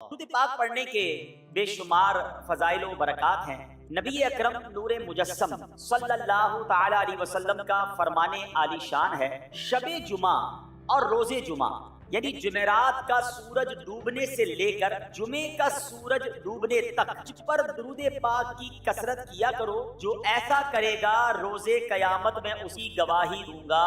درود پاک پڑھنے کے بے شمار فضائل و برکات ہیں۔ نبی اکرم نور مجسم صلی اللہ تعالی علیہ وسلم کا فرمان عالی شان ہے، شب جمعہ اور روز جمعہ یعنی جمعرات کا سورج ڈوبنے سے لے کر جمعے کا سورج ڈوبنے تک مجھ پر درود پاک کی کثرت کیا کرو، جو ایسا کرے گا روز قیامت میں اسی گواہی دوں گا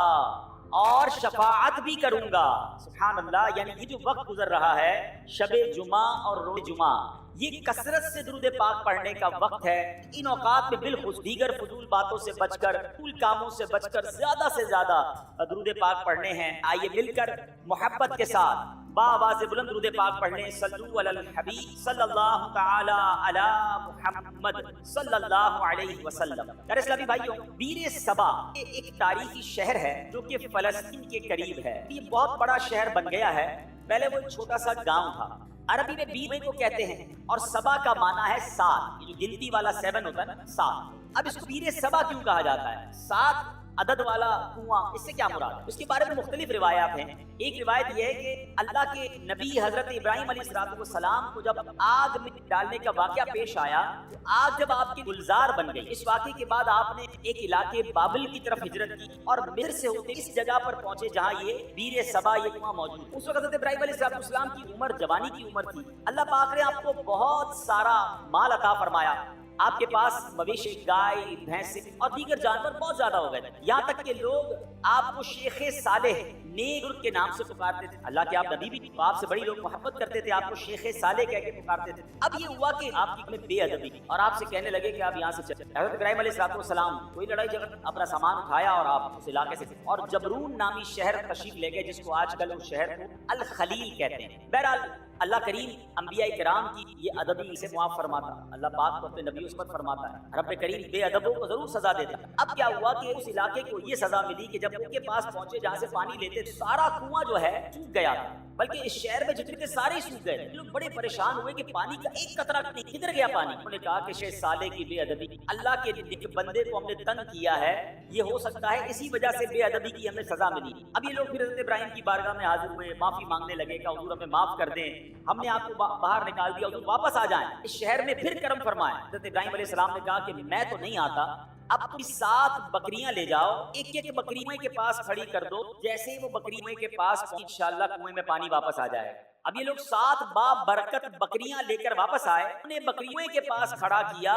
اور شفاعت بھی کروں گا۔ سبحان اللہ، یعنی یہ جو وقت گزر رہا ہے شب جمعہ اور روز جمعہ، یہ کثرت سے درود پاک پڑھنے کا وقت ہے۔ ان اوقات میں بالخصوص دیگر فضول باتوں سے بچ کر، فضول کاموں سے بچ کر زیادہ سے زیادہ درود پاک پڑھنے ہیں۔ آئیے مل کر محبت کے ساتھ بآواز بلند درود پاک پڑھنے، صلو علی الحبیب صلی اللہ تعالی علی محمد صلی اللہ علیہ وسلم۔ میرے اسلامی بھائیوں، بیر صبا ایک تاریخی شہر ہے جو کہ فلسطین کے قریب ہے۔ یہ بہت بڑا شہر بن گیا ہے، پہلے وہ ایک چھوٹا سا گاؤں تھا۔ عربی میں بیر کو کہتے ہیں اور صبا کا معنی ہے سات، یہ جو گنتی والا 7 ہوتا ہے نا، 7۔ اب اس کو بیر صبا کیوں کہا جاتا ہے؟ 7 عدد والا کنواں، اس سے کیا مراد ہے؟ اس کے بارے میں مختلف روایات ہیں۔ ایک روایت یہ ہے کہ اللہ کے نبی حضرت ابراہیم علیہ السلام کو جب آگ میں ڈالنے کا واقعہ پیش آیا تو آگ جب آپ کی گلزار بن گئی، اس واقعے کے بعد آپ نے ایک علاقے بابل کی طرف ہجرت کی اور مصر سے ہوتے اس جگہ پر پہنچے جہاں یہ بیر صبا، یہ کنواں موجود۔ اس وقت حضرت ابراہیم علیہ السلام کی عمر جوانی کی عمر تھی۔ اللہ پاک نے آپ کو بہت سارا مال عطا فرمایا، آپ کے پاس مویشی، گائے، بھینس اور دیگر جانور بہت زیادہ ہو گئے، یہاں تک کہ لوگ آپ کو شیخ صالح، نیک کے نام سے پکارتے تھے۔ اللہ کے آپ نبی بھی، آپ سے بڑی لوگ محبت کرتے تھے، آپ کو شیخ صالح کہہ کے پکارتے تھے۔ اب یہ ہوا کہ آپ کی بے ادبی اور آپ سے کہنے لگے کہ آپ یہاں سے چلیں۔ حضرت ابراہیم علیہ السلام کوئی لڑائی جھگڑا، اپنا سامان اٹھایا اور آپ اس علاقے سے اور جبرون نامی شہر تشریف لے گئے، جس کو آج کل اس شہر کو الخلیل کہتے ہیں۔ بہرحال اللہ کریم انبیاء کرام کی یہ ادبی سے معاف فرماتا، اللہ پاک کو اپنے نبی عصمت فرماتا ہے، رب کریم بے ادبوں کو ضرور سزا دیتا۔ اب کیا ہوا کہ اس علاقے کو یہ سزا ملی کہ جب ان کے پاس پہنچے جہاں سے پانی لیتے تھے، سارا کنواں جو ہے سوکھ گیا، بلکہ اس شہر میں جتنے تھے سارے سوکھ گئے۔ لوگ بڑے پریشان ہوئے کہ پانی کا ایک قطرہ نہیں، کدھر گیا پانی؟ انہوں نے کہا کہ شیخ صالح کی بے ادبی، اللہ کے ایک بندے کو ہم نے تنگ کیا ہے، یہ ہو سکتا ہے اسی وجہ سے بے ادبی کی ہمیں سزا ملی۔ اب یہ لوگ پھر حضرت ابراہیم کی بارگاہ میں حاضر ہوئے، معافی مانگنے لگے کہ حضور ہمیں معاف کر دیں، ہم نے آپ کو باہر نکال دیا، حضور واپس آ جائیں، اس شہر میں پھر کرم فرمائیں۔ حضرت ابراہیم علیہ السلام نے کہا کہ میں تو نہیں آتا، اب تم 7 بکریاں لے جاؤ، ایک ایک بکری کنویں کے پاس کھڑی کر دو، جیسے ہی وہ بکری کنویں کے پاس پہنچی انشاءاللہ کنویں میں پانی واپس آ جائے۔ اب یہ لوگ 7 بابرکت بکریاں لے کر واپس آئے، انہیں بکریوں کے پاس کھڑا کیا،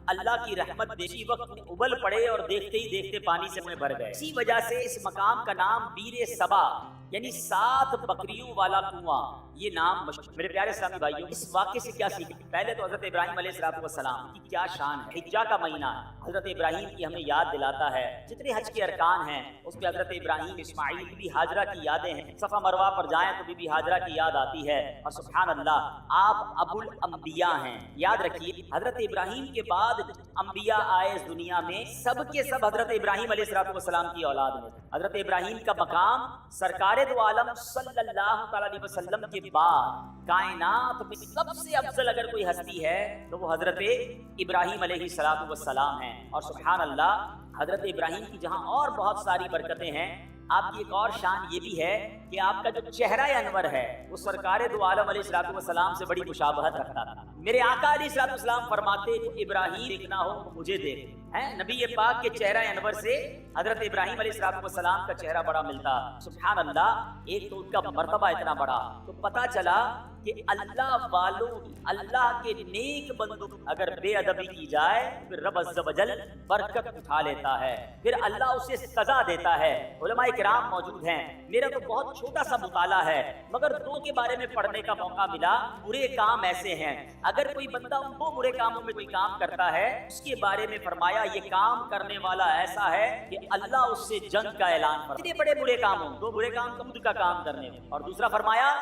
اللہ کی رحمت دیکھی وقت ابل پڑے اور دیکھتے ہی دیکھتے پانی سے منہ بھر گئے۔ اسی وجہ سے اس مقام کا نام بیر صبا یعنی 7 بکریوں والا کنواں، یہ نام مشہور۔ میرے پیارے اسلامی بھائیوں، اس واقعے سے کیا سیکھیں؟ پہلے تو حضرت ابراہیم علیہ السلام کی کیا شان ہے، حجہ کا مہینہ حضرت ابراہیم کی ہمیں یاد دلاتا ہے۔ جتنے حج کے ارکان ہیں اس میں حضرت ابراہیم، اسماعیل، بی بی ہاجرہ کی یادیں ہیں۔ صفا مروہ پر جائیں تو بی بی ہاجرہ کی یاد آتی ہے، اور سبحان اللہ آپ ابو الانبیاء ہیں۔ یاد رکھیے حضرت ابراہیم کے بعد انبیاء آئے اس دنیا میں، سب کے سب حضرت ابراہیم علیہ السلام کی اولاد میں۔ حضرت ابراہیم کا مقام سرکار دو عالم صلی اللہ تعالی علیہ وسلم کے بعد کائنات میں سب سے افضل اگر کوئی ہستی ہے تو وہ حضرت ابراہیم علیہ السلام ہیں۔ اور سبحان اللہ حضرت ابراہیم کی جہاں اور بہت ساری برکتیں ہیں، آپ کی ایک اور شان یہ بھی ہے کہ آپ کا جو چہرہ انور ہے وہ سرکار دو عالم علیہ السلام سے بڑی مشابہت رکھتا تھا۔ میرے آقا علیہ السلام فرماتے تو ابراہیم دیکھنا ہو تو مجھے دیکھ، نبی پاک کے چہرہ انور سے حضرت ابراہیم علیہ السلام کا چہرہ بڑا ملتا۔ سبحان اللہ، ایک تو ان کا مرتبہ اتنا بڑا، تو پتا چلا کہ اللہ والوں، اللہ کے نیک بندوں اگر بے ادبی کی جائے پھر رب عز و جل برکت اٹھا لیتا ہے، پھر اللہ اسے سزا دیتا ہے۔ علماء کرام موجود ہیں، میرا تو بہت چھوٹا سا مطالعہ ہے مگر 2 کے بارے میں پڑھنے کا موقع ملا۔ برے کام ایسے ہیں، اگر کوئی بندہ ان 2 برے کاموں میں کوئی کام کرتا ہے، اس کے بارے میں فرمایا یہ کام کرنے والا ایسا ہے کہ اللہ اس سے جنگ کا اعلان فرماتا ہے۔ اتنے بڑے برے کام ہوں، 2 برے کام کا کام کرنے، اور دوسرا فرمایا